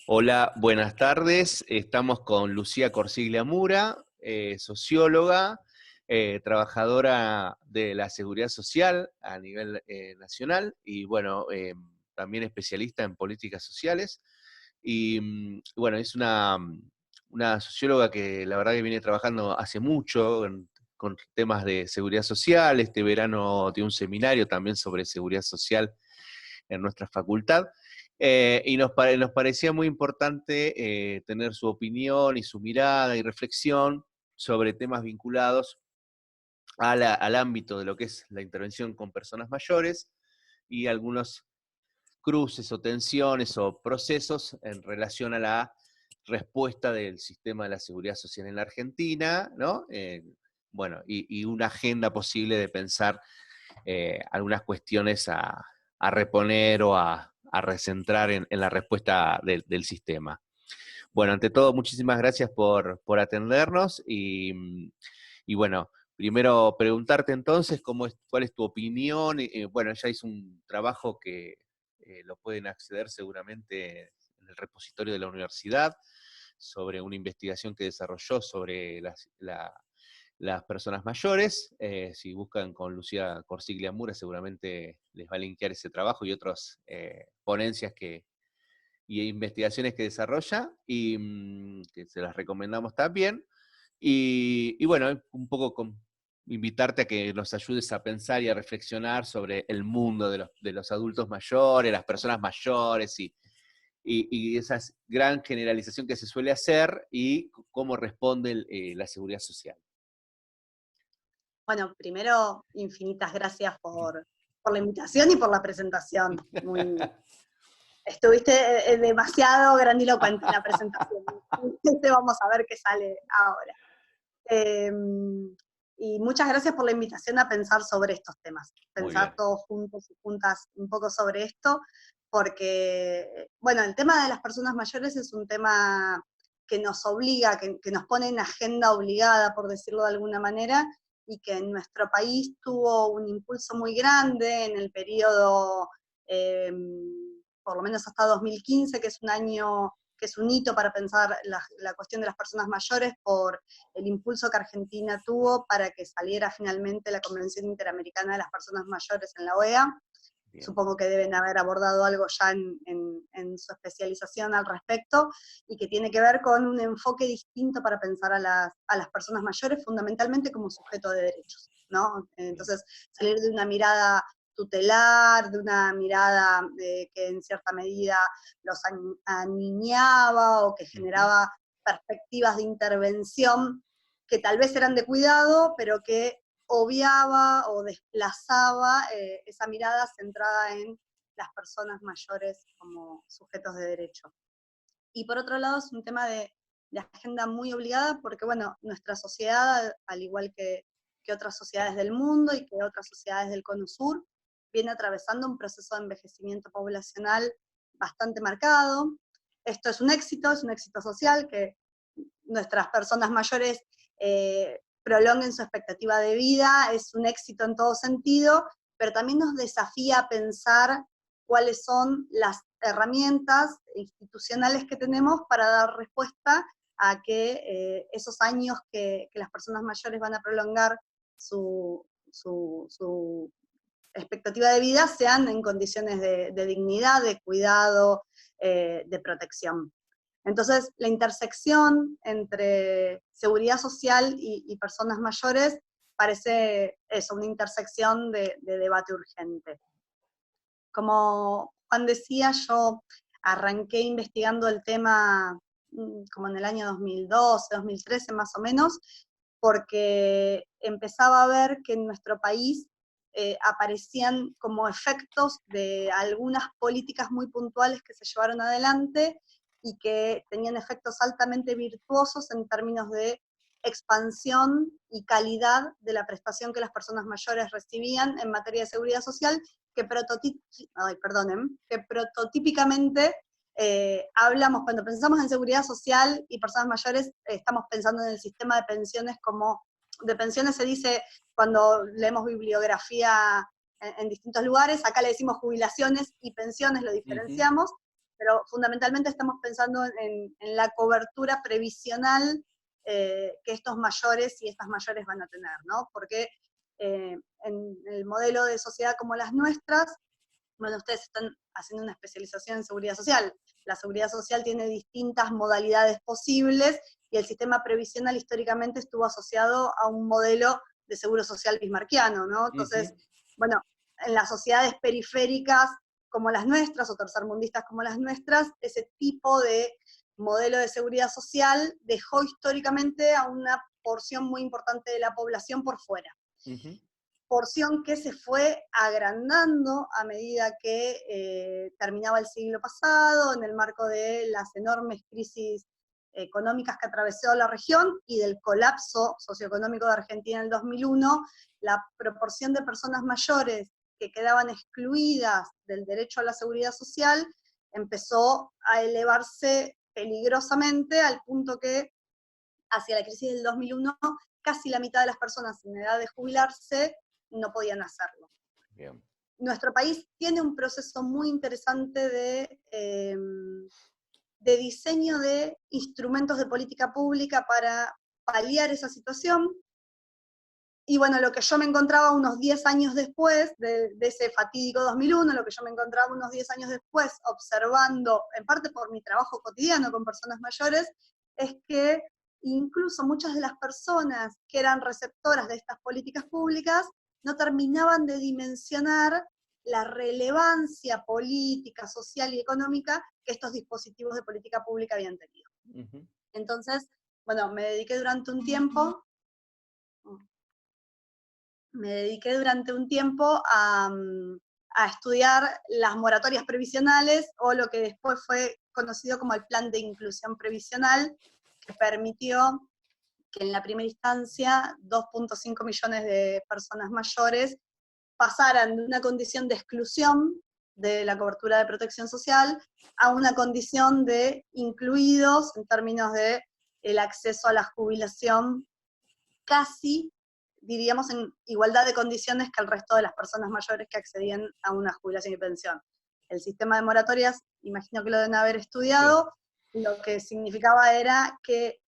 Hola, buenas tardes. Estamos con Lucía Corsiglia Mura, socióloga, trabajadora de la seguridad social a nivel nacional y bueno, también especialista en políticas sociales. Y bueno, es una socióloga que la verdad que viene trabajando hace mucho con temas de seguridad social. Este verano dio un seminario también sobre seguridad social en nuestra facultad. Nos parecía muy importante tener su opinión y su mirada y reflexión sobre temas vinculados al ámbito de lo que es la intervención con personas mayores y algunos cruces o tensiones o procesos en relación a la respuesta del sistema de la seguridad social en la Argentina, ¿no? Bueno, y una agenda posible de pensar algunas cuestiones a reponer o a recentrar en la respuesta del sistema. Bueno, ante todo, muchísimas gracias por atendernos y bueno, primero preguntarte entonces cuál es tu opinión. Bueno, ella hizo un trabajo que lo pueden acceder seguramente en el repositorio de la universidad sobre una investigación que desarrolló sobre las personas mayores. Si buscan con Lucía Corsiglia Mura, seguramente les va a linkear ese trabajo y otras ponencias y investigaciones que desarrolla, y que se las recomendamos también. Y bueno, un poco invitarte a que nos ayudes a pensar y a reflexionar sobre el mundo de los adultos mayores, las personas mayores y esa gran generalización que se suele hacer y cómo responde la seguridad social. Bueno, primero, infinitas gracias por la invitación y por la presentación. Estuviste demasiado grandilocuente en la presentación. Vamos a ver qué sale ahora. Eh, y muchas gracias por la invitación a pensar sobre estos temas, Muy pensar bien. todos juntos y juntas un poco sobre esto, porque, bueno, el tema de las personas mayores es un tema que nos obliga, que nos pone en agenda obligada, por decirlo de alguna manera, y que en nuestro país tuvo un impulso muy grande en el periodo, eh, por lo menos hasta 2015, que es un año, que es un hito para pensar la cuestión de las personas mayores, por el impulso que Argentina tuvo para que saliera finalmente la Convención Interamericana de las Personas Mayores en la OEA. Bien. Supongo que deben haber abordado algo ya en su especialización al respecto, y que tiene que ver con un enfoque distinto para pensar a las personas mayores, fundamentalmente como sujeto de derechos, ¿no? Bien. Entonces, salir de una mirada tutelar, de una mirada que en cierta medida los aniñaba o que Ujú. generaba perspectivas de intervención que tal vez eran de cuidado, pero que obviaba o desplazaba esa mirada centrada en las personas mayores como sujetos de derecho. Y por otro lado es un tema de agenda muy obligada porque, bueno, nuestra sociedad, al igual que otras sociedades del mundo y que otras sociedades del Cono Sur, viene atravesando un proceso de envejecimiento poblacional bastante marcado. Esto es un éxito social, que nuestras personas mayores prolonguen su expectativa de vida, es un éxito en todo sentido, pero también nos desafía a pensar cuáles son las herramientas institucionales que tenemos para dar respuesta a que esos años que las personas mayores van a prolongar su expectativa de vida sean en condiciones de dignidad, de cuidado, de protección. Entonces, la intersección entre seguridad social y personas mayores parece eso, una intersección de debate urgente. Como Juan decía, yo arranqué investigando el tema como en el año 2012, 2013 más o menos, porque empezaba a ver que en nuestro país aparecían como efectos de algunas políticas muy puntuales que se llevaron adelante y que tenían efectos altamente virtuosos en términos de expansión y calidad de la prestación que las personas mayores recibían en materia de seguridad social, que, que prototípicamente hablamos, cuando pensamos en seguridad social y personas mayores, estamos pensando en el sistema de pensiones como, de pensiones se dice cuando leemos bibliografía en distintos lugares, acá le decimos jubilaciones y pensiones, lo Ujú. diferenciamos, pero fundamentalmente estamos pensando en la cobertura previsional que estos mayores y estas mayores van a tener, ¿no? Porque en el modelo de sociedad como las nuestras, bueno, ustedes están haciendo una especialización en seguridad social. La seguridad social tiene distintas modalidades posibles y el sistema previsional históricamente estuvo asociado a un modelo de seguro social bismarquiano, ¿no? Entonces, bueno, en las sociedades periféricas como las nuestras o tercermundistas como las nuestras, ese tipo de modelo de seguridad social dejó históricamente a una porción muy importante de la población por fuera. Porción que se fue agrandando a medida que terminaba el siglo pasado, en el marco de las enormes crisis económicas que atravesó la región y del colapso socioeconómico de Argentina en el 2001, la proporción de personas mayores que quedaban excluidas del derecho a la seguridad social empezó a elevarse peligrosamente al punto que hacia la crisis del 2001 casi la mitad de las personas en edad de jubilarse no podían hacerlo. Bien. Nuestro país tiene un proceso muy interesante de diseño de instrumentos de política pública para paliar esa situación. Y bueno, lo que yo me encontraba unos 10 años después de ese fatídico 2001, lo que yo me encontraba unos 10 años después observando, en parte por mi trabajo cotidiano con personas mayores, es que incluso muchas de las personas que eran receptoras de estas políticas públicas no terminaban de dimensionar la relevancia política, social y económica que estos dispositivos de política pública habían tenido. Entonces, bueno, me dediqué durante un tiempo a estudiar las moratorias previsionales, o lo que después fue conocido como el Plan de Inclusión Previsional, que permitió que en la primera instancia 2.5 millones de personas mayores pasaran de una condición de exclusión de la cobertura de protección social a una condición de incluidos en términos de el acceso a la jubilación casi, diríamos, en igualdad de condiciones que el resto de las personas mayores que accedían a una jubilación y pensión. El sistema de moratorias, imagino que lo deben haber estudiado, sí. Lo que significaba era que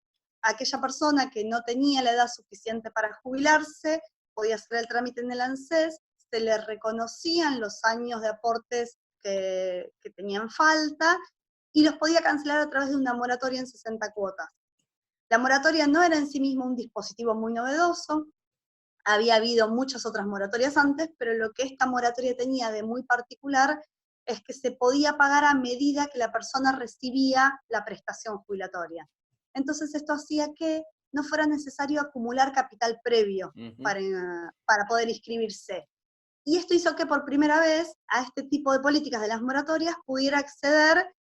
aquella persona que no tenía la edad suficiente para jubilarse podía hacer el trámite en el ANSES, se le reconocían los años de aportes que tenían falta, y los podía cancelar a través de una moratoria en 60 cuotas. La moratoria no era en sí misma un dispositivo muy novedoso, había habido muchas otras moratorias antes, pero lo que esta moratoria tenía de muy particular es que se podía pagar a medida que la persona recibía la prestación jubilatoria. Entonces esto hacía que no fuera necesario acumular capital previo para poder inscribirse. Y esto hizo que por primera vez a este tipo de políticas de las moratorias pudiera acceder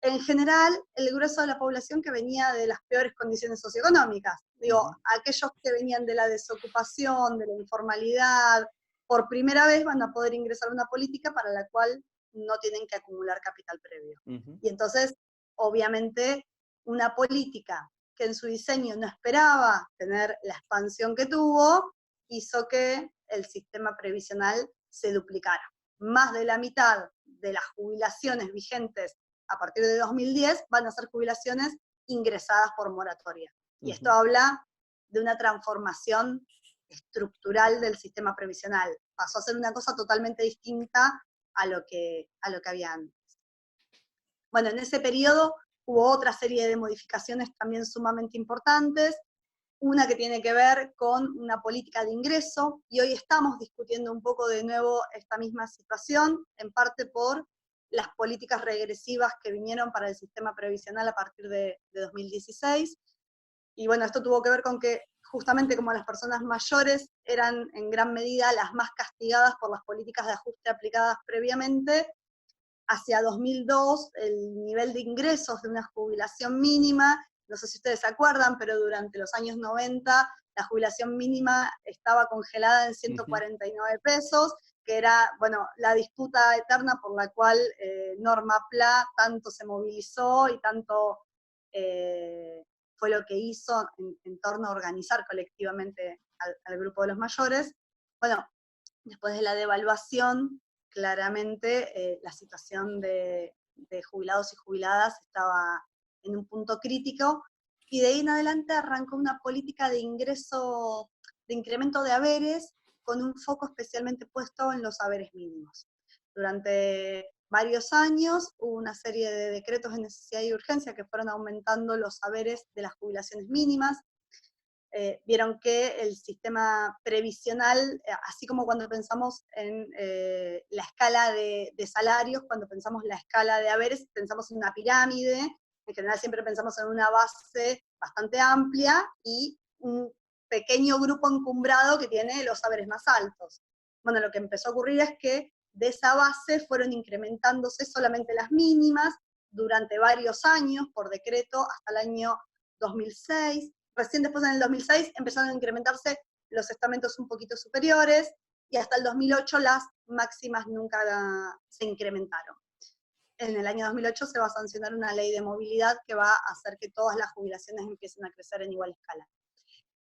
en general el grueso de la población que venía de las peores condiciones socioeconómicas. Digo, aquellos que venían de la desocupación, de la informalidad, por primera vez van a poder ingresar a una política para la cual no tienen que acumular capital previo. Y entonces, obviamente, una política que en su diseño no esperaba tener la expansión que tuvo, hizo que el sistema previsional se duplicara. Más de la mitad de las jubilaciones vigentes a partir de 2010 van a ser jubilaciones ingresadas por moratoria. Y esto habla de una transformación estructural del sistema previsional. Pasó a ser una cosa totalmente distinta a lo que había antes. Bueno, en ese periodo hubo otra serie de modificaciones también sumamente importantes, una que tiene que ver con una política de ingreso, y hoy estamos discutiendo un poco de nuevo esta misma situación, en parte por las políticas regresivas que vinieron para el sistema previsional a partir de 2016. Y bueno, esto tuvo que ver con que justamente como las personas mayores eran en gran medida las más castigadas por las políticas de ajuste aplicadas previamente, hacia 2002 el nivel de ingresos de una jubilación mínima, no sé si ustedes se acuerdan, pero durante los años 90 la jubilación mínima estaba congelada en 149 pesos, que era, bueno, la disputa eterna por la cual Norma Pla tanto se movilizó y tanto fue lo que hizo en torno a organizar colectivamente al grupo de los mayores. Bueno, después de la devaluación, claramente la situación de de jubilados y jubiladas estaba en un punto crítico, y de ahí en adelante arrancó una política de ingreso, de incremento de haberes, con un foco especialmente puesto en los haberes mínimos. Durante varios años hubo una serie de decretos de necesidad y urgencia que fueron aumentando los haberes de las jubilaciones mínimas. Vieron que el sistema previsional, así como cuando pensamos en la escala de salarios, cuando pensamos la escala de haberes, pensamos en una pirámide, en general siempre pensamos en una base bastante amplia y un pequeño grupo encumbrado que tiene los haberes más altos. Bueno, lo que empezó a ocurrir es que de esa base fueron incrementándose solamente las mínimas durante varios años, por decreto, hasta el año 2006. Recién después, en el 2006, empezaron a incrementarse los estamentos un poquito superiores, y hasta el 2008 las máximas nunca se incrementaron. En el año 2008 se va a sancionar una ley de movilidad que va a hacer que todas las jubilaciones empiecen a crecer en igual escala.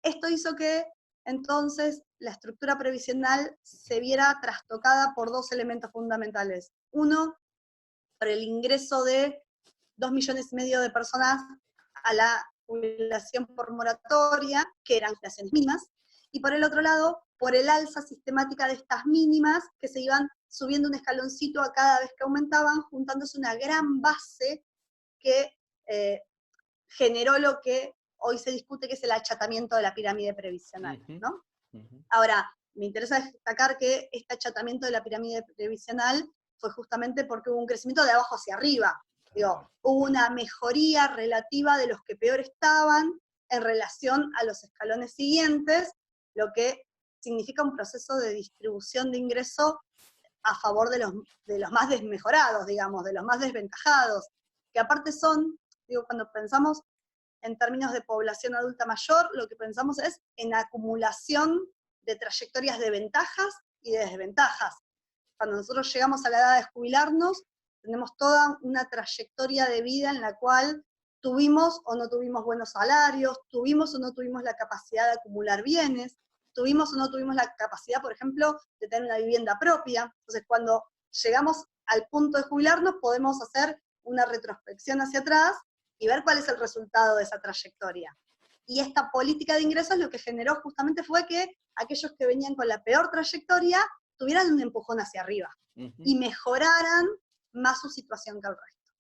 Esto hizo que entonces la estructura previsional se viera trastocada por dos elementos fundamentales. Uno, por el ingreso de 2,5 millones de personas a la jubilación por moratoria, que eran jubilaciones mínimas, y por el otro lado, por el alza sistemática de estas mínimas, que se iban subiendo un escaloncito a cada vez que aumentaban, juntándose una gran base que generó lo que hoy se discute, que es el achatamiento de la pirámide previsional, ¿no? Ahora, me interesa destacar que este achatamiento de la pirámide previsional fue justamente porque hubo un crecimiento de abajo hacia arriba. Digo, hubo una mejoría relativa de los que peor estaban en relación a los escalones siguientes, lo que significa un proceso de distribución de ingreso a favor de los más desmejorados, digamos, de los más desventajados, que aparte son, digo, cuando pensamos en términos de población adulta mayor, lo que pensamos es en acumulación de trayectorias de ventajas y de desventajas. Cuando nosotros llegamos a la edad de jubilarnos, tenemos toda una trayectoria de vida en la cual tuvimos o no tuvimos buenos salarios, tuvimos o no tuvimos la capacidad de acumular bienes, tuvimos o no tuvimos la capacidad, por ejemplo, de tener una vivienda propia. Entonces, cuando llegamos al punto de jubilarnos, podemos hacer una retrospección hacia atrás y ver cuál es el resultado de esa trayectoria. Y esta política de ingresos lo que generó justamente fue que aquellos que venían con la peor trayectoria tuvieran un empujón hacia arriba y mejoraran más su situación que el resto.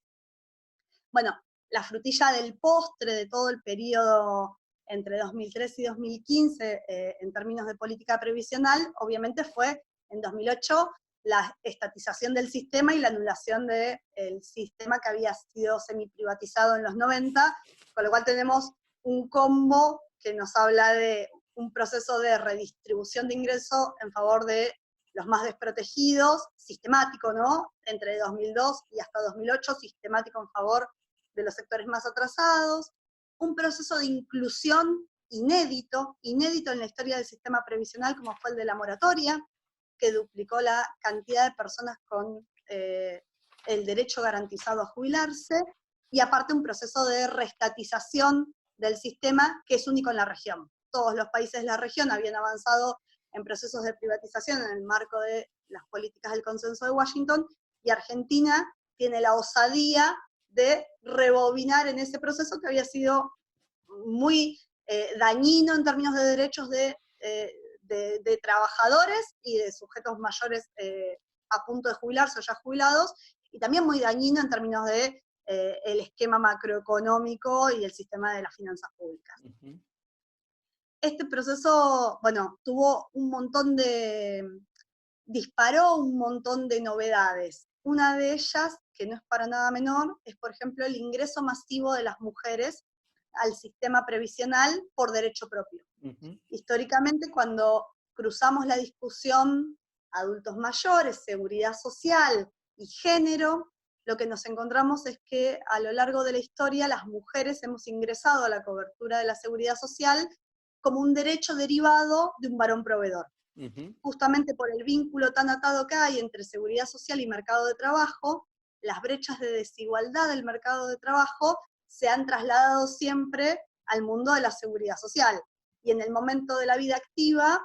Bueno, la frutilla del postre de todo el periodo entre 2003 y 2015, en términos de política previsional, obviamente fue en 2008 la estatización del sistema y la anulación del sistema que había sido semiprivatizado en los 90, con lo cual tenemos un combo que nos habla de un proceso de redistribución de ingresos en favor de los más desprotegidos, sistemático, ¿no? Entre 2002 y hasta 2008, sistemático en favor de los sectores más atrasados, un proceso de inclusión inédito en la historia del sistema previsional, como fue el de la moratoria, que duplicó la cantidad de personas con el derecho garantizado a jubilarse, y aparte un proceso de reestatización del sistema que es único en la región. Todos los países de la región habían avanzado en procesos de privatización en el marco de las políticas del consenso de Washington, y Argentina tiene la osadía de rebobinar en ese proceso que había sido muy dañino en términos de derechos de trabajadores y de sujetos mayores a punto de jubilarse o ya jubilados, y también muy dañino en términos de el esquema macroeconómico y el sistema de las finanzas públicas. Este proceso, bueno, disparó un montón de novedades. Una de ellas, que no es para nada menor, es, por ejemplo, el ingreso masivo de las mujeres al sistema previsional por derecho propio. Históricamente, cuando cruzamos la discusión adultos mayores, seguridad social y género, lo que nos encontramos es que a lo largo de la historia las mujeres hemos ingresado a la cobertura de la seguridad social como un derecho derivado de un varón proveedor. Justamente por el vínculo tan atado que hay entre seguridad social y mercado de trabajo, las brechas de desigualdad del mercado de trabajo se han trasladado siempre al mundo de la seguridad social. Y en el momento de la vida activa,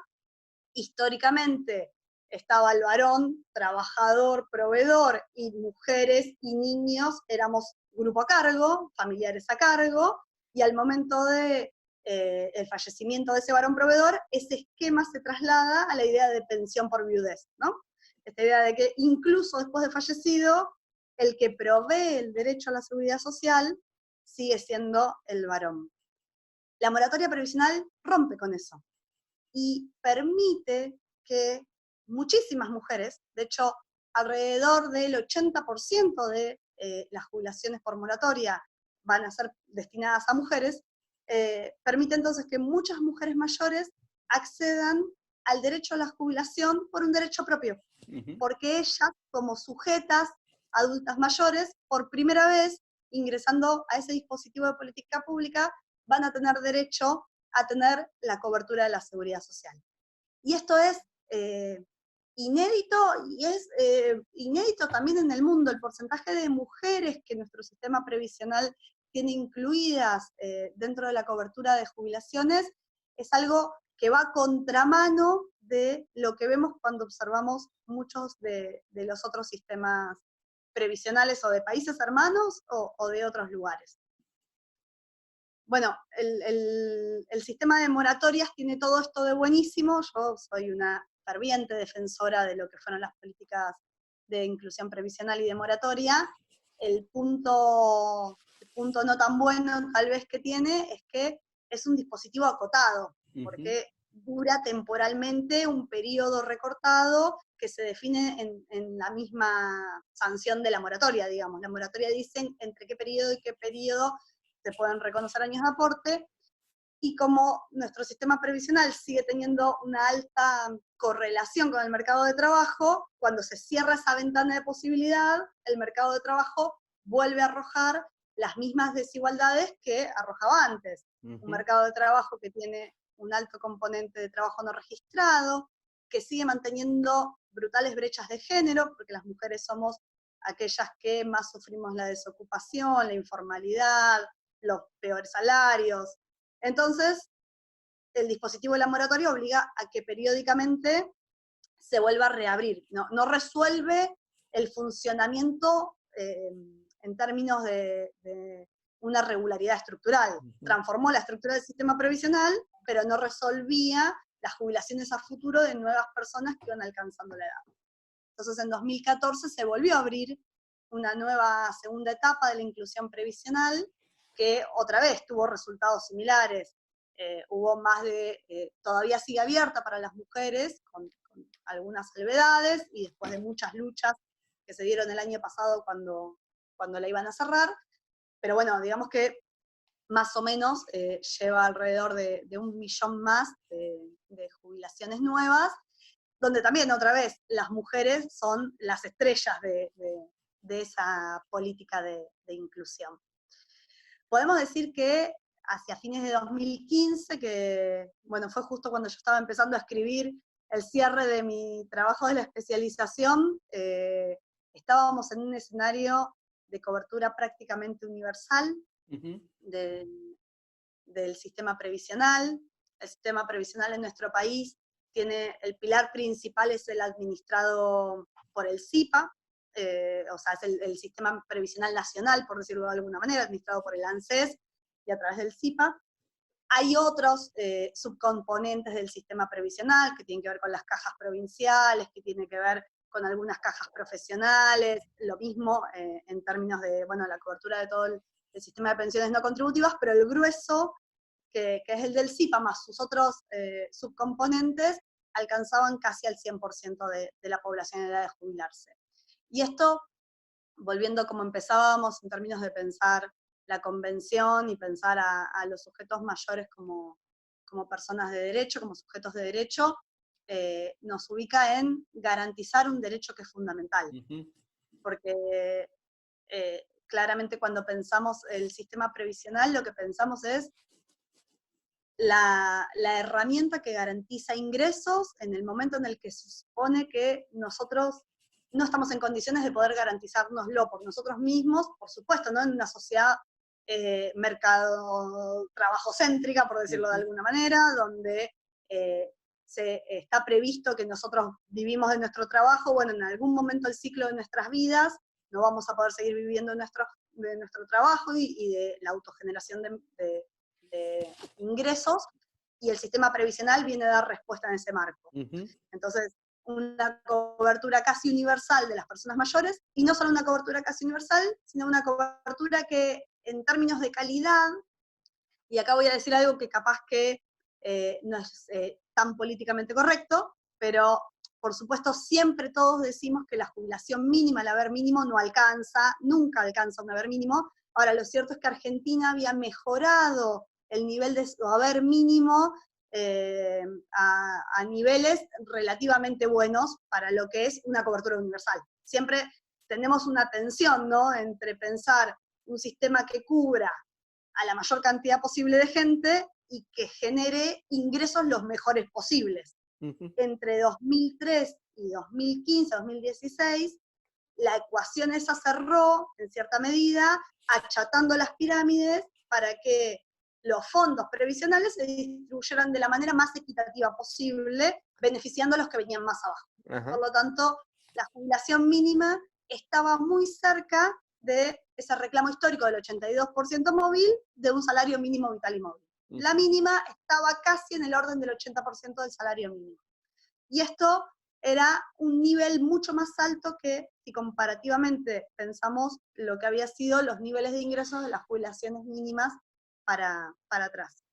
históricamente, estaba el varón, trabajador, proveedor, y mujeres y niños éramos grupo a cargo, familiares a cargo, y al momento de el fallecimiento de ese varón proveedor, ese esquema se traslada a la idea de pensión por viudez, ¿no? Esta idea de que incluso después de fallecido, el que provee el derecho a la seguridad social sigue siendo el varón. La moratoria previsional rompe con eso y permite que muchísimas mujeres, de hecho, alrededor del 80% de las jubilaciones por moratoria van a ser destinadas a mujeres, permite entonces que muchas mujeres mayores accedan al derecho a la jubilación por un derecho propio, porque ellas, como sujetas adultas mayores, por primera vez, ingresando a ese dispositivo de política pública, van a tener derecho a tener la cobertura de la seguridad social. Y esto es inédito, y es inédito también en el mundo. El porcentaje de mujeres que nuestro sistema previsional tiene incluidas dentro de la cobertura de jubilaciones es algo que va a contramano de lo que vemos cuando observamos muchos de los otros sistemas previsionales o de países hermanos o de otros lugares. Bueno, el sistema de moratorias tiene todo esto de buenísimo. Yo soy una ferviente defensora de lo que fueron las políticas de inclusión previsional y de moratoria. El punto no tan bueno tal vez que tiene es que es un dispositivo acotado, porque dura temporalmente un periodo recortado que se define en la misma sanción de la moratoria, digamos. La moratoria dice entre qué periodo y qué periodo se pueden reconocer años de aporte, y como nuestro sistema previsional sigue teniendo una alta correlación con el mercado de trabajo, cuando se cierra esa ventana de posibilidad, el mercado de trabajo vuelve a arrojar las mismas desigualdades que arrojaba antes. Un mercado de trabajo que tiene un alto componente de trabajo no registrado, que sigue manteniendo brutales brechas de género, porque las mujeres somos aquellas que más sufrimos la desocupación, la informalidad, los peores salarios. Entonces, el dispositivo de la moratoria obliga a que periódicamente se vuelva a reabrir. No resuelve el funcionamiento en términos de una regularidad estructural. Transformó la estructura del sistema previsional, pero no resolvía las jubilaciones a futuro de nuevas personas que iban alcanzando la edad. Entonces, en 2014 se volvió a abrir una nueva segunda etapa de la inclusión previsional, que otra vez tuvo resultados similares. Hubo más de, todavía sigue abierta para las mujeres, con algunas salvedades, y después de muchas luchas que se dieron el año pasado cuando la iban a cerrar, pero bueno, digamos que más o menos lleva alrededor de 1 millón más de jubilaciones nuevas, donde también otra vez las mujeres son las estrellas de esa política de inclusión. Podemos decir que hacia fines de 2015, que bueno, fue justo cuando yo estaba empezando a escribir el cierre de mi trabajo de la especialización, estábamos en un escenario de cobertura prácticamente universal del sistema previsional. El sistema previsional en nuestro país tiene, el pilar principal es el administrado por el SIPA, o sea, es el Sistema Previsional Nacional, por decirlo de alguna manera, administrado por el ANSES y a través del SIPA. Hay otros subcomponentes del sistema previsional que tienen que ver con las cajas provinciales, que tienen que ver con algunas cajas profesionales, lo mismo en términos de, bueno, la cobertura de todo el sistema de pensiones no contributivas, pero el grueso, que es el del SIPA, más sus otros subcomponentes, alcanzaban casi al 100% de la población en edad de jubilarse. Y esto, volviendo como empezábamos en términos de pensar la convención y pensar a los sujetos mayores como personas de derecho, como sujetos de derecho, nos ubica en garantizar un derecho que es fundamental. Porque claramente cuando pensamos el sistema previsional, lo que pensamos es la herramienta que garantiza ingresos en el momento en el que se supone que nosotros no estamos en condiciones de poder garantizárnoslo por nosotros mismos, por supuesto, ¿no? En una sociedad mercado trabajocéntrica, por decirlo de alguna manera, donde está previsto que nosotros vivimos de nuestro trabajo, bueno, en algún momento del ciclo de nuestras vidas no vamos a poder seguir viviendo de nuestro trabajo y de la autogeneración de ingresos, y el sistema previsional viene a dar respuesta en ese marco. Entonces, una cobertura casi universal de las personas mayores, y no solo una cobertura casi universal, sino una cobertura que en términos de calidad, y acá voy a decir algo que capaz que no es tan políticamente correcto, pero por supuesto siempre todos decimos que la jubilación mínima, el haber mínimo, no alcanza, nunca alcanza un haber mínimo. Ahora, lo cierto es que Argentina había mejorado el nivel de su haber mínimo a niveles relativamente buenos para lo que es una cobertura universal. Siempre tenemos una tensión, ¿no?, entre pensar un sistema que cubra a la mayor cantidad posible de gente y que genere ingresos los mejores posibles. Entre 2003 y 2015, 2016, la ecuación esa cerró, en cierta medida, achatando las pirámides para que los fondos previsionales se distribuyeran de la manera más equitativa posible, beneficiando a los que venían más abajo. Por lo tanto, la jubilación mínima estaba muy cerca de ese reclamo histórico del 82% móvil de un salario mínimo vital y móvil. La mínima estaba casi en el orden del 80% del salario mínimo. Y esto era un nivel mucho más alto que si comparativamente pensamos lo que había sido los niveles de ingresos de las jubilaciones mínimas para atrás.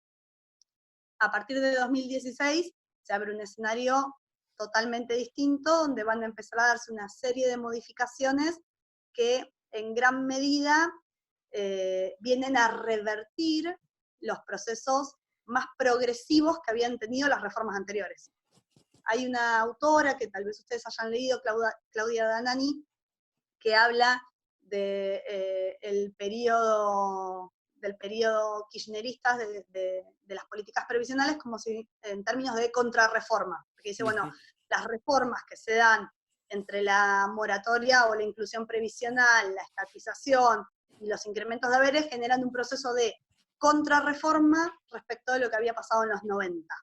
A partir de 2016 se abre un escenario totalmente distinto, donde van a empezar a darse una serie de modificaciones que en gran medida vienen a revertir los procesos más progresivos que habían tenido las reformas anteriores. Hay una autora que tal vez ustedes hayan leído, Claudia Danani, que habla del periodo kirchnerista de las políticas previsionales como si en términos de contrarreforma. Porque dice, bueno, las reformas que se dan entre la moratoria o la inclusión previsional, la estatización y los incrementos de haberes generan un proceso de contrarreforma respecto de lo que había pasado en los 90.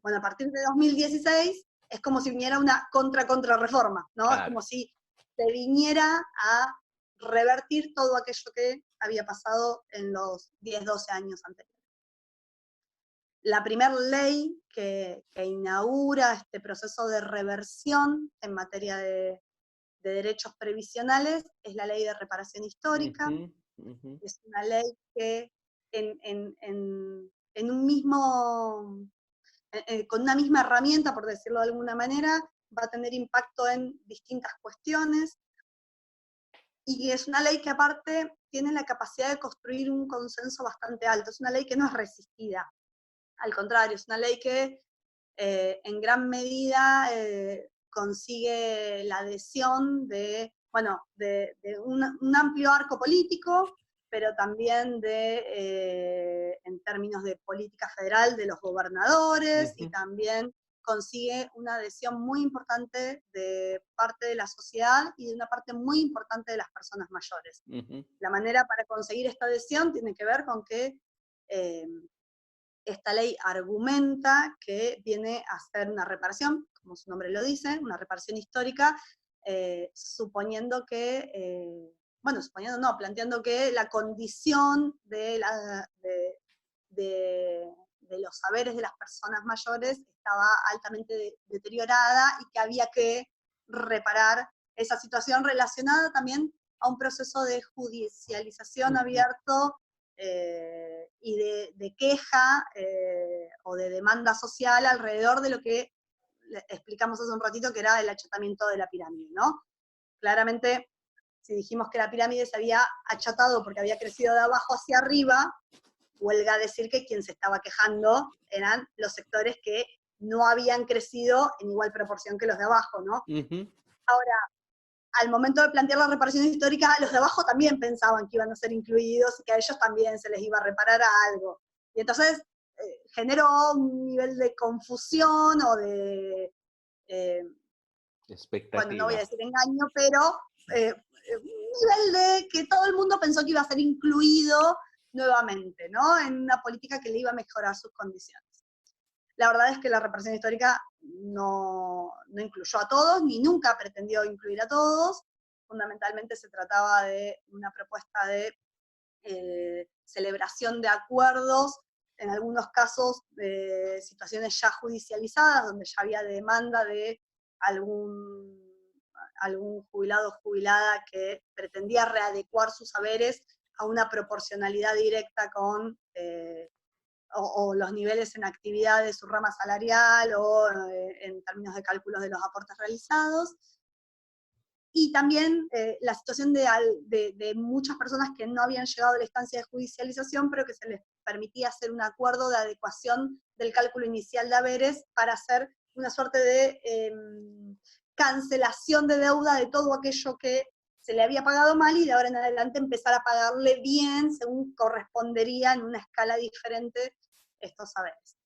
Bueno, a partir de 2016 es como si viniera una contrarreforma, ¿no? Claro. Es como si se viniera a revertir todo aquello que había pasado en los 10, 12 años anteriores. La primera ley que inaugura este proceso de reversión en materia de derechos previsionales es la Ley de Reparación Histórica. Es una ley que en un mismo, con una misma herramienta, por decirlo de alguna manera, va a tener impacto en distintas cuestiones, y es una ley que aparte tiene la capacidad de construir un consenso bastante alto. Es una ley que no es resistida, al contrario, es una ley que en gran medida consigue la adhesión de un amplio arco político, pero también en términos de política federal, de los gobernadores, y también consigue una adhesión muy importante de parte de la sociedad y de una parte muy importante de las personas mayores. La manera para conseguir esta adhesión tiene que ver con que esta ley argumenta que viene a hacer una reparación, como su nombre lo dice, una reparación histórica, planteando que la condición de los saberes de las personas mayores estaba altamente deteriorada y que había que reparar esa situación relacionada también a un proceso de judicialización abierto y de queja o de demanda social alrededor de lo que explicamos hace un ratito, que era el achatamiento de la pirámide, ¿no? Claramente, si dijimos que la pirámide se había achatado porque había crecido de abajo hacia arriba, huelga decir que quien se estaba quejando eran los sectores que no habían crecido en igual proporción que los de abajo, ¿no? Ahora, al momento de plantear la reparación histórica, los de abajo también pensaban que iban a ser incluidos y que a ellos también se les iba a reparar a algo. Y entonces generó un nivel de confusión o de, bueno, no voy a decir engaño, pero un nivel de que todo el mundo pensó que iba a ser incluido nuevamente, ¿no? En una política que le iba a mejorar sus condiciones. La verdad es que la reparación histórica no incluyó a todos, ni nunca pretendió incluir a todos. Fundamentalmente se trataba de una propuesta de celebración de acuerdos, en algunos casos de situaciones ya judicializadas, donde ya había demanda de algún jubilado o jubilada que pretendía readecuar sus saberes a una proporcionalidad directa con o los niveles en actividad de su rama salarial o en términos de cálculos de los aportes realizados. Y también la situación de muchas personas que no habían llegado a la instancia de judicialización, pero que se les permitía hacer un acuerdo de adecuación del cálculo inicial de haberes para hacer una suerte de cancelación de deuda de todo aquello que se le había pagado mal y de ahora en adelante empezar a pagarle bien según correspondería en una escala diferente estos saberes.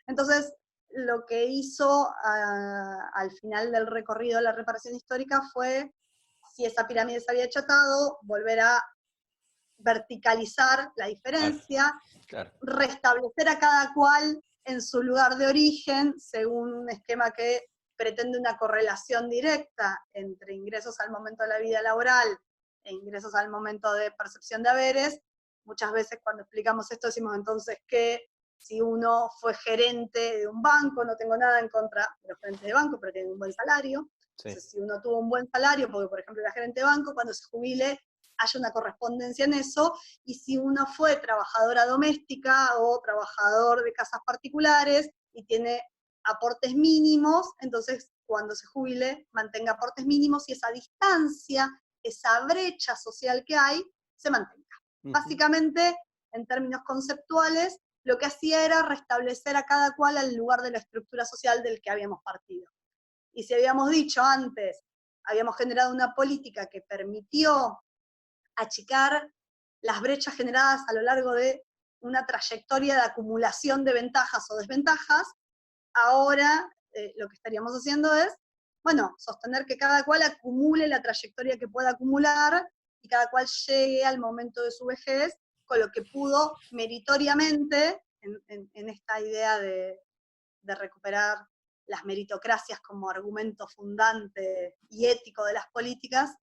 Entonces, lo que hizo al final del recorrido de la reparación histórica fue, si esa pirámide se había achatado, volver a verticalizar la diferencia, Claro. restablecer a cada cual en su lugar de origen, según un esquema que pretende una correlación directa entre ingresos al momento de la vida laboral e ingresos al momento de percepción de haberes. Muchas veces cuando explicamos esto decimos entonces que si uno fue gerente de un banco, no tengo nada en contra de los gerentes de banco, pero tienen un buen salario. Sí. Entonces, si uno tuvo un buen salario, porque por ejemplo era gerente de banco, cuando se jubile haya una correspondencia en eso, y si uno fue trabajadora doméstica o trabajador de casas particulares y tiene aportes mínimos, entonces cuando se jubile mantenga aportes mínimos y esa distancia, esa brecha social que hay, se mantenga. Básicamente, en términos conceptuales, lo que hacía era restablecer a cada cual al lugar de la estructura social del que habíamos partido. Y si habíamos dicho antes, habíamos generado una política que permitió achicar las brechas generadas a lo largo de una trayectoria de acumulación de ventajas o desventajas, ahora lo que estaríamos haciendo es, bueno, sostener que cada cual acumule la trayectoria que pueda acumular y cada cual llegue al momento de su vejez con lo que pudo meritoriamente, en esta idea de recuperar las meritocracias como argumento fundante y ético de las políticas,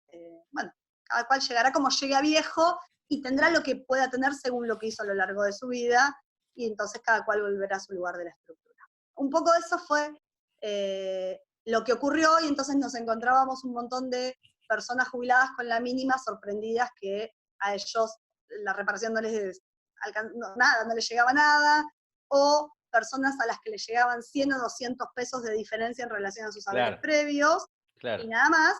bueno, cada cual llegará como llegue a viejo y tendrá lo que pueda tener según lo que hizo a lo largo de su vida, y entonces cada cual volverá a su lugar de la estructura. Un poco eso fue lo que ocurrió, y entonces nos encontrábamos un montón de personas jubiladas con la mínima, sorprendidas que a ellos la reparación no les nada, no les llegaba nada, o personas a las que les llegaban 100 o 200 pesos de diferencia en relación a sus saberes previos, y nada más.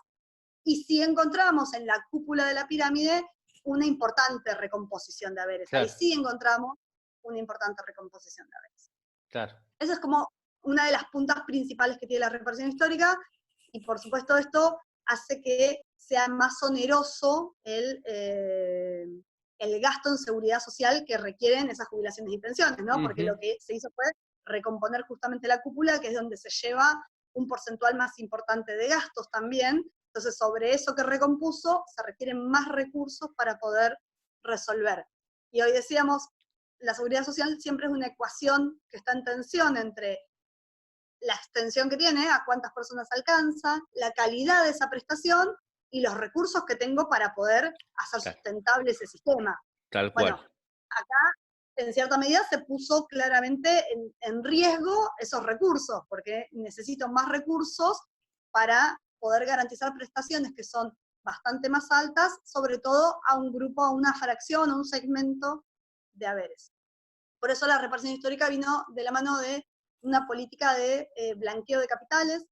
Y sí encontramos en la cúpula de la pirámide una importante recomposición de haberes. Ahí sí encontramos una importante recomposición de haberes. Esa es como una de las puntas principales que tiene la reparación histórica, y por supuesto esto hace que sea más oneroso el gasto en seguridad social que requieren esas jubilaciones y pensiones, ¿no? Porque lo que se hizo fue recomponer justamente la cúpula, que es donde se lleva un porcentual más importante de gastos también. Entonces, sobre eso que recompuso, se requieren más recursos para poder resolver. Y hoy decíamos, la seguridad social siempre es una ecuación que está en tensión entre la extensión que tiene, a cuántas personas alcanza, la calidad de esa prestación y los recursos que tengo para poder hacer sustentable ese sistema. Tal cual. Bueno, acá en cierta medida se puso claramente en riesgo esos recursos, porque necesito más recursos para poder garantizar prestaciones que son bastante más altas, sobre todo a un grupo, a una fracción, a un segmento de haberes. Por eso la reparación histórica vino de la mano de una política de blanqueo de capitales.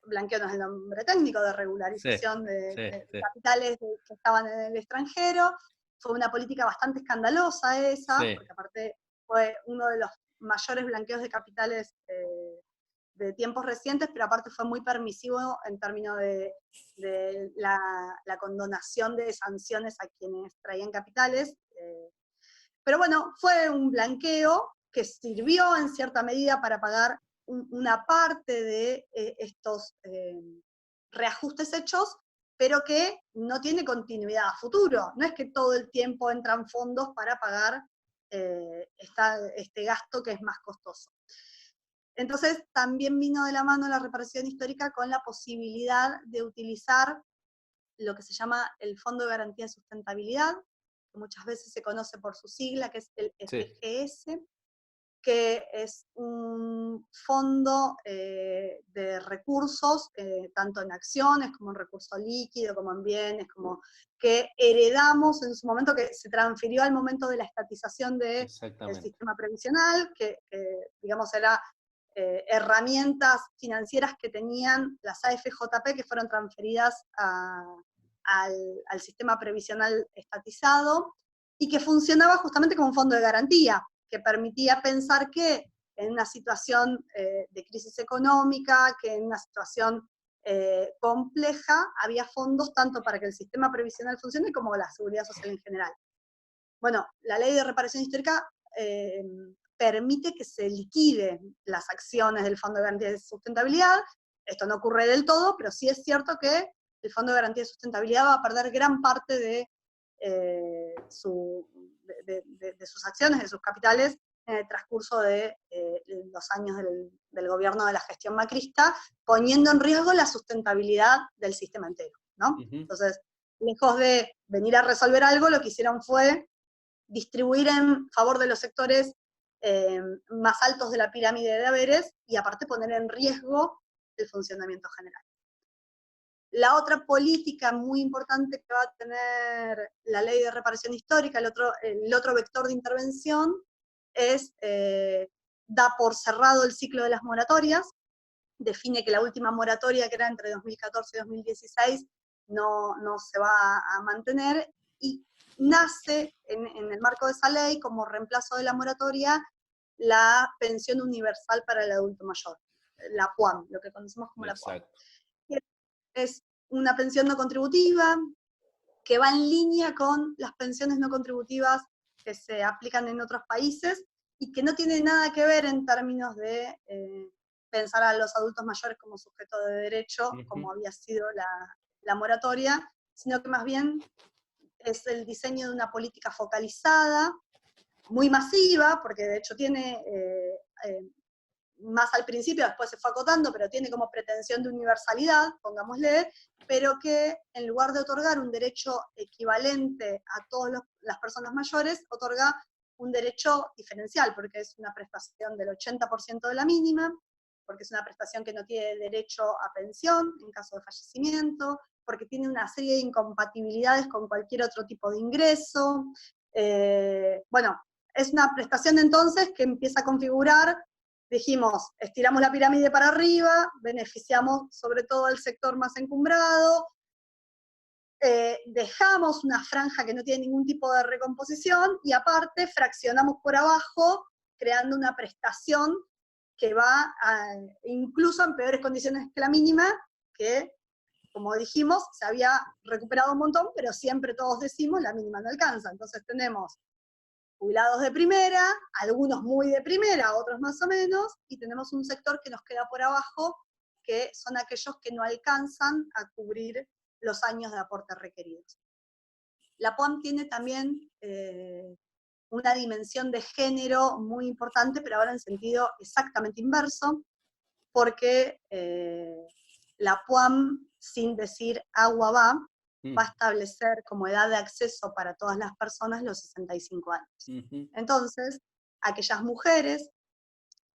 Blanqueo no es el nombre técnico, de regularización de capitales que estaban en el extranjero. Fue una política bastante escandalosa esa, porque aparte fue uno de los mayores blanqueos de capitales de tiempos recientes, pero aparte fue muy permisivo en términos de la condonación de sanciones a quienes traían capitales. Pero bueno, fue un blanqueo que sirvió en cierta medida para pagar una parte de estos reajustes hechos, pero que no tiene continuidad a futuro. No es que todo el tiempo entran fondos para pagar este gasto que es más costoso. Entonces también vino de la mano la reparación histórica con la posibilidad de utilizar lo que se llama el Fondo de Garantía de Sustentabilidad, que muchas veces se conoce por su sigla, que es el Sí, FGS, que es un fondo de recursos, tanto en acciones como en recurso líquido, como en bienes, como que heredamos en su momento, que se transfirió al momento de la estatización del exactamente. sistema previsional, digamos era herramientas financieras que tenían las AFJP que fueron transferidas al sistema previsional estatizado y que funcionaba justamente como un fondo de garantía, que permitía pensar que en una situación de crisis económica, que en una situación compleja, había fondos tanto para que el sistema previsional funcione como la seguridad social en general. Bueno, la ley de reparación histórica permite que se liquiden las acciones del Fondo de Garantía de Sustentabilidad. Esto no ocurre del todo, pero sí es cierto que el Fondo de Garantía de Sustentabilidad va a perder gran parte de, de sus acciones, de sus capitales, en el transcurso de los años del gobierno de la gestión macrista, poniendo en riesgo la sustentabilidad del sistema entero, ¿no? Entonces, lejos de venir a resolver algo, lo que hicieron fue distribuir en favor de los sectores más altos de la pirámide de haberes y aparte poner en riesgo el funcionamiento general. La otra política muy importante que va a tener la ley de reparación histórica, el otro vector de intervención, es da por cerrado el ciclo de las moratorias, define que la última moratoria, que era entre 2014 y 2016, no se va a mantener, y nace en el marco de esa ley, como reemplazo de la moratoria, la pensión universal para el adulto mayor, la PUAM, lo que conocemos como la PUAM. Exacto. Es una pensión no contributiva que va en línea con las pensiones no contributivas que se aplican en otros países y que no tiene nada que ver en términos de pensar a los adultos mayores como sujeto de derecho, como había sido la moratoria, sino que más bien es el diseño de una política focalizada, muy masiva, porque de hecho tiene más al principio, después se fue acotando, pero tiene como pretensión de universalidad, pongámosle, pero que en lugar de otorgar un derecho equivalente a todas las personas mayores, otorga un derecho diferencial, porque es una prestación del 80% de la mínima, porque es una prestación que no tiene derecho a pensión en caso de fallecimiento, porque tiene una serie de incompatibilidades con cualquier otro tipo de ingreso. Bueno, es una prestación entonces que empieza a configurar, dijimos, estiramos la pirámide para arriba, beneficiamos sobre todo al sector más encumbrado, dejamos una franja que no tiene ningún tipo de recomposición y aparte fraccionamos por abajo, creando una prestación que va incluso en peores condiciones que la mínima, que, como dijimos, se había recuperado un montón, pero siempre todos decimos la mínima no alcanza. Entonces tenemos jubilados de primera, algunos muy de primera, otros más o menos, y tenemos un sector que nos queda por abajo, que son aquellos que no alcanzan a cubrir los años de aporte requeridos. La POAM tiene también una dimensión de género muy importante, pero ahora en sentido exactamente inverso, porque la POAM, sin decir agua va a establecer como edad de acceso para todas las personas los 65 años. Entonces, aquellas mujeres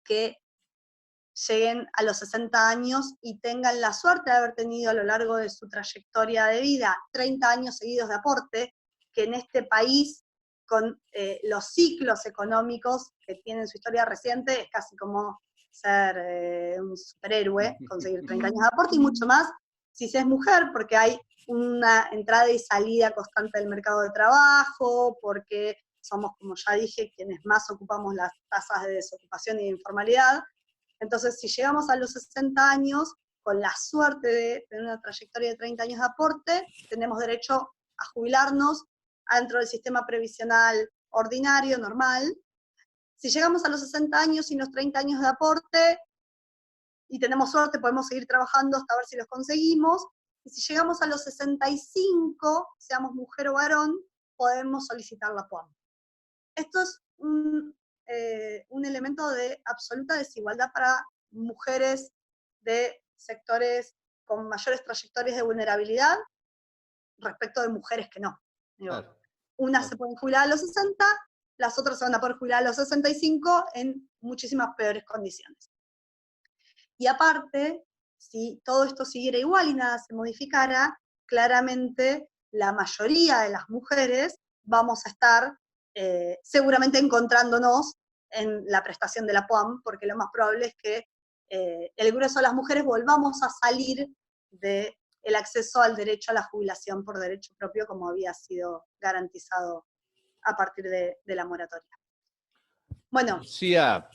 que lleguen a los 60 años y tengan la suerte de haber tenido a lo largo de su trayectoria de vida 30 años seguidos de aporte, que en este país, con los ciclos económicos que tienen su historia reciente, es casi como ser un superhéroe, conseguir 30 años de aporte y mucho más si se es mujer, porque hay una entrada y salida constante del mercado de trabajo, porque somos, como ya dije, quienes más ocupamos las tasas de desocupación y de informalidad. Entonces, si llegamos a los 60 años, con la suerte de tener una trayectoria de 30 años de aporte, tenemos derecho a jubilarnos dentro del sistema previsional ordinario, normal. Si llegamos a los 60 años y los 30 años de aporte, y tenemos suerte, podemos seguir trabajando hasta ver si los conseguimos. Y si llegamos a los 65, seamos mujer o varón, podemos solicitar la POAM. Esto es un elemento de absoluta desigualdad para mujeres de sectores con mayores trayectorias de vulnerabilidad respecto de mujeres que no. Digo, Claro. unas se pueden jubilar a los 60, las otras se van a poder jubilar a los 65 en muchísimas peores condiciones. Y aparte, si todo esto siguiera igual y nada se modificara, claramente la mayoría de las mujeres vamos a estar seguramente encontrándonos en la prestación de la POAM, porque lo más probable es que el grueso de las mujeres volvamos a salir del acceso al derecho a la jubilación por derecho propio, como había sido garantizado a partir de la moratoria. Bueno. Lucía,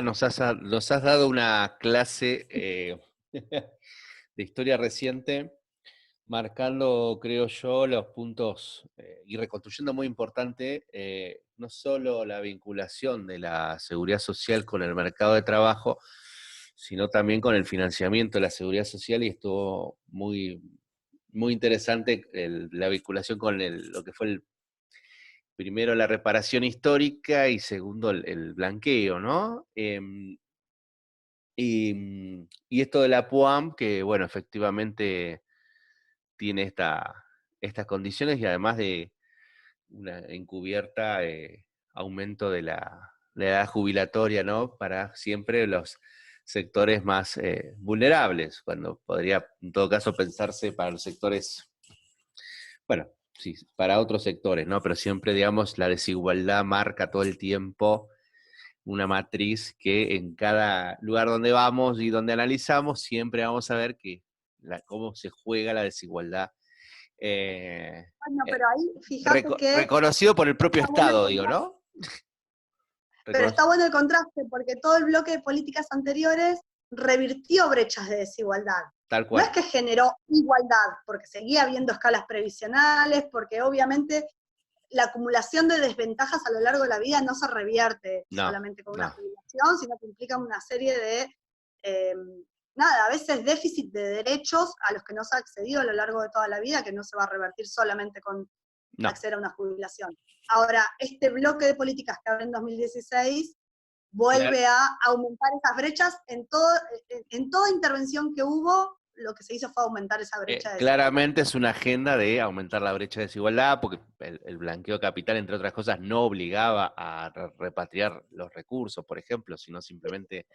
nos has dado una clase de historia reciente, marcando, creo yo, los puntos y reconstruyendo muy importante, no solo la vinculación de la seguridad social con el mercado de trabajo, sino también con el financiamiento de la seguridad social, y estuvo muy, muy interesante la vinculación con lo que fue primero la reparación histórica y segundo el blanqueo, ¿no? Y esto de la PUAM, que bueno, efectivamente tiene estas condiciones y además de una encubierta aumento de la edad jubilatoria, ¿no? Para siempre los sectores más vulnerables, cuando podría en todo caso pensarse para los sectores, bueno, sí, para otros sectores, ¿no? Pero siempre, digamos, la desigualdad marca todo el tiempo una matriz que en cada lugar donde vamos y donde analizamos, siempre vamos a ver cómo se juega la desigualdad. Bueno, pero ahí fíjate que Reconocido por el propio está bueno el Estado, digo, contraste, ¿no? pero está Reconoc- bueno el contraste porque todo el bloque de políticas anteriores revirtió brechas de desigualdad. Tal No es cual. que generó igualdad, porque seguía habiendo escalas previsionales, porque obviamente la acumulación de desventajas a lo largo de la vida no se revierte No, solamente con una no. jubilación, sino que implica una serie de, eh, nada, a veces déficit de derechos a los que no se ha accedido a lo largo de toda la vida, que no se va a revertir solamente con No. acceder a una jubilación. Ahora, este bloque de políticas que abre en 2016 Claro. vuelve a aumentar esas brechas en toda intervención que hubo, lo que se hizo fue aumentar esa brecha de desigualdad. Claramente es una agenda de aumentar la brecha de desigualdad, porque el blanqueo de capital, entre otras cosas, no obligaba a repatriar los recursos, por ejemplo, sino simplemente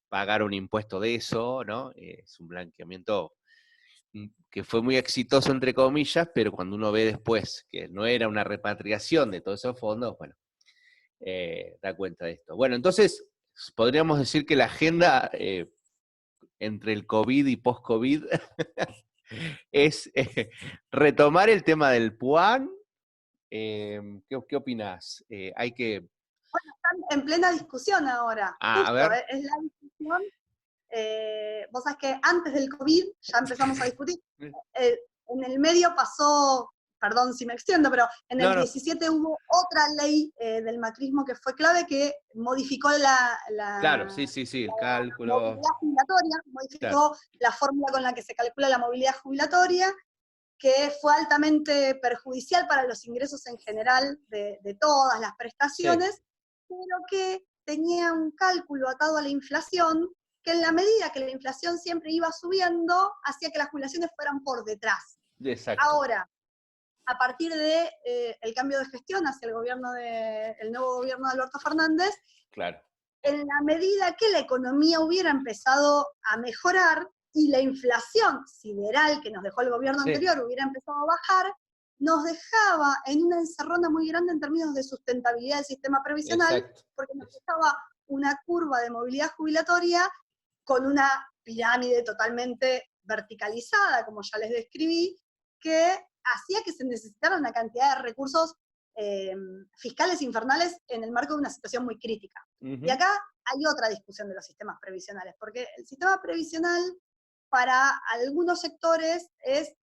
pagar un impuesto de eso, ¿no? Es un blanqueamiento que fue muy exitoso, entre comillas, pero cuando uno ve después que no era una repatriación de todos esos fondos, bueno, da cuenta de esto. Bueno, entonces, podríamos decir que la agenda entre el COVID y post-COVID es retomar el tema del PUAN. ¿Qué opinás? Hay que... Están en plena discusión ahora, a justo, ver. es la discusión. Vos sabés que antes del COVID ya empezamos a discutir. En el medio pasó, perdón si me extiendo, pero en el No, no. 17 hubo otra ley del macrismo que fue clave, que modificó Claro, sí, sí, sí, el la cálculo. movilidad jubilatoria, Claro, modificó la fórmula con la que se calcula la movilidad jubilatoria, que fue altamente perjudicial para los ingresos en general de todas las sí, prestaciones, pero que tenía un cálculo atado a la inflación, que en la medida que la inflación siempre iba subiendo, hacía que las jubilaciones fueran por detrás. exacto, Ahora, a partir de el cambio de gestión hacia el nuevo gobierno de Alberto Fernández, claro. en la medida que la economía hubiera empezado a mejorar y la inflación sideral que nos dejó el gobierno Sí, anterior hubiera empezado a bajar, nos dejaba en una encerrona muy grande en términos de sustentabilidad del sistema previsional, exacto. porque nos dejaba una curva de movilidad jubilatoria con una pirámide totalmente verticalizada, como ya les describí, que hacía que se necesitara una cantidad de recursos fiscales infernales en el marco de una situación muy crítica. Y Ujú. acá hay otra discusión de los sistemas previsionales, porque el sistema previsional para algunos sectores es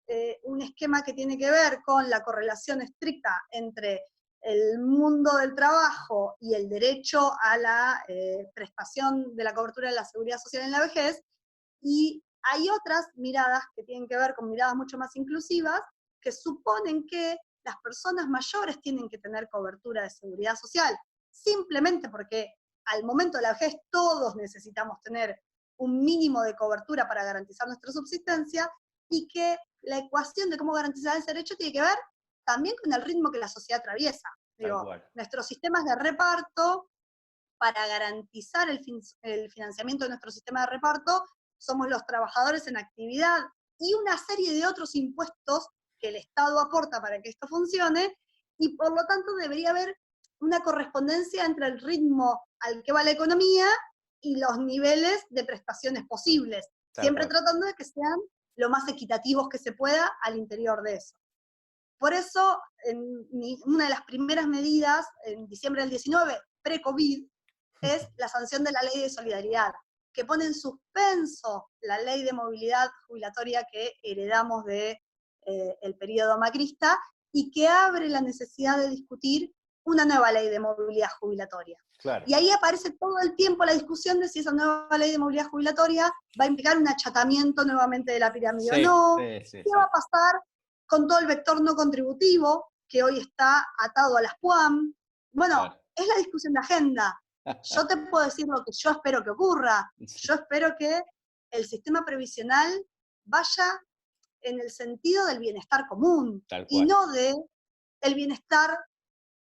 un esquema que tiene que ver con la correlación estricta entre el mundo del trabajo y el derecho a la prestación de la cobertura de la seguridad social en la vejez, y hay otras miradas que tienen que ver con miradas mucho más inclusivas, que suponen que las personas mayores tienen que tener cobertura de seguridad social, simplemente porque al momento de la vejez todos necesitamos tener un mínimo de cobertura para garantizar nuestra subsistencia, y que la ecuación de cómo garantizar ese derecho tiene que ver también con el ritmo que la sociedad atraviesa. Digo, nuestros sistemas de reparto, para garantizar el financiamiento de nuestro sistema de reparto, somos los trabajadores en actividad y una serie de otros impuestos que el Estado aporta para que esto funcione, y por lo tanto debería haber una correspondencia entre el ritmo al que va la economía y los niveles de prestaciones posibles, siempre tratando de que sean lo más equitativos que se pueda al interior de eso. Por eso, una de las primeras medidas, en diciembre del 19, pre-COVID, es la sanción de la ley de solidaridad, que pone en suspenso la ley de movilidad jubilatoria que heredamos del periodo macrista, y que abre la necesidad de discutir una nueva ley de movilidad jubilatoria. Claro. Y ahí aparece todo el tiempo la discusión de si esa nueva ley de movilidad jubilatoria va a implicar un achatamiento nuevamente de la pirámide o no, qué va a pasar con todo el vector no contributivo, que hoy está atado a las PUAM. Bueno, es la discusión de agenda. Yo te puedo decir lo que yo espero que ocurra. Yo espero que el sistema previsional vaya en el sentido del bienestar común, y no de el bienestar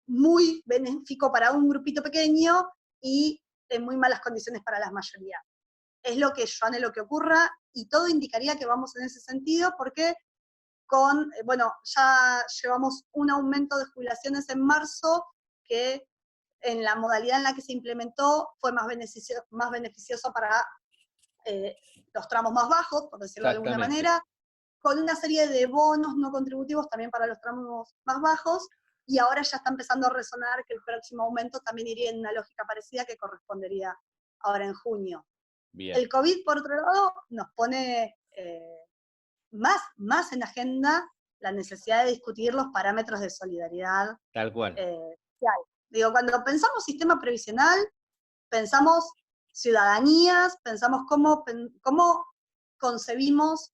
muy benéfico para un grupito pequeño y en muy malas condiciones para las mayorías. Es lo que yo anhelo que ocurra, y todo indicaría que vamos en ese sentido, porque ya llevamos un aumento de jubilaciones en marzo que en la modalidad en la que se implementó fue más beneficioso para los tramos más bajos, por decirlo de alguna manera, con una serie de bonos no contributivos también para los tramos más bajos, y ahora ya está empezando a resonar que el próximo aumento también iría en una lógica parecida, que correspondería ahora en junio. Bien. El COVID, por otro lado, nos pone más en agenda la necesidad de discutir los parámetros de solidaridad social. Digo, cuando pensamos sistema previsional, pensamos ciudadanías, pensamos cómo concebimos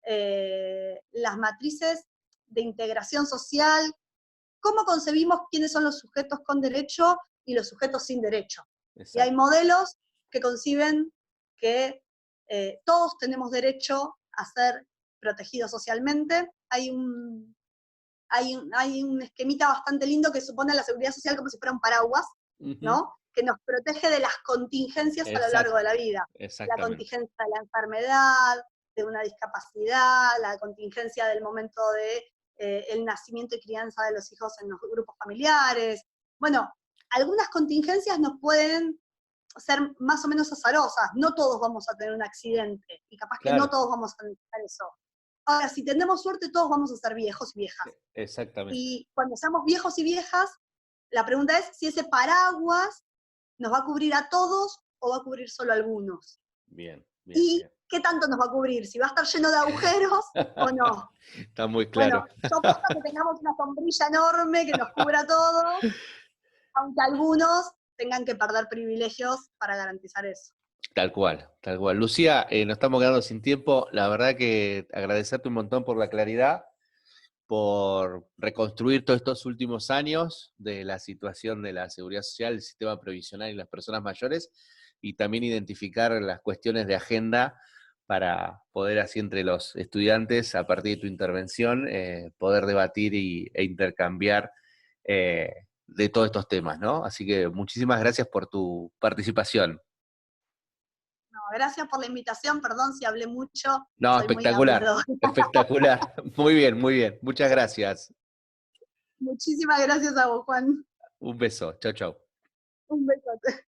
las matrices de integración social, cómo concebimos quiénes son los sujetos con derecho y los sujetos sin derecho. Exacto. Y hay modelos que conciben que todos tenemos derecho a ser protegidos socialmente. Hay un esquemita bastante lindo que supone a la seguridad social como si fuera un paraguas, ¿no? Que nos protege de las contingencias a lo largo de la vida. La contingencia de la enfermedad, de una discapacidad, la contingencia del momento de el nacimiento y crianza de los hijos en los grupos familiares. Bueno, algunas contingencias nos pueden ser más o menos azarosas, no todos vamos a tener un accidente, y capaz que no todos vamos a necesitar eso. Ahora, si tenemos suerte, todos vamos a ser viejos y viejas. Exactamente. Y cuando seamos viejos y viejas, la pregunta es si ese paraguas nos va a cubrir a todos o va a cubrir solo a algunos. Bien. ¿Y qué tanto nos va a cubrir? ¿Si va a estar lleno de agujeros o no? Está muy claro. Bueno, yo apuesto que tengamos una sombrilla enorme que nos cubra a todos, aunque algunos tengan que perder privilegios para garantizar eso. Tal cual. Lucía, nos estamos quedando sin tiempo. La verdad que agradecerte un montón por la claridad, por reconstruir todos estos últimos años de la situación de la seguridad social, el sistema previsional y las personas mayores, y también identificar las cuestiones de agenda para poder así entre los estudiantes, a partir de tu intervención, poder debatir e intercambiar de todos estos temas, ¿no? Así que muchísimas gracias por tu participación. No, gracias por la invitación, perdón si hablé mucho. No, espectacular, espectacular. Muy bien, muchas gracias. Muchísimas gracias a vos, Juan. Un beso, chau. Un besote.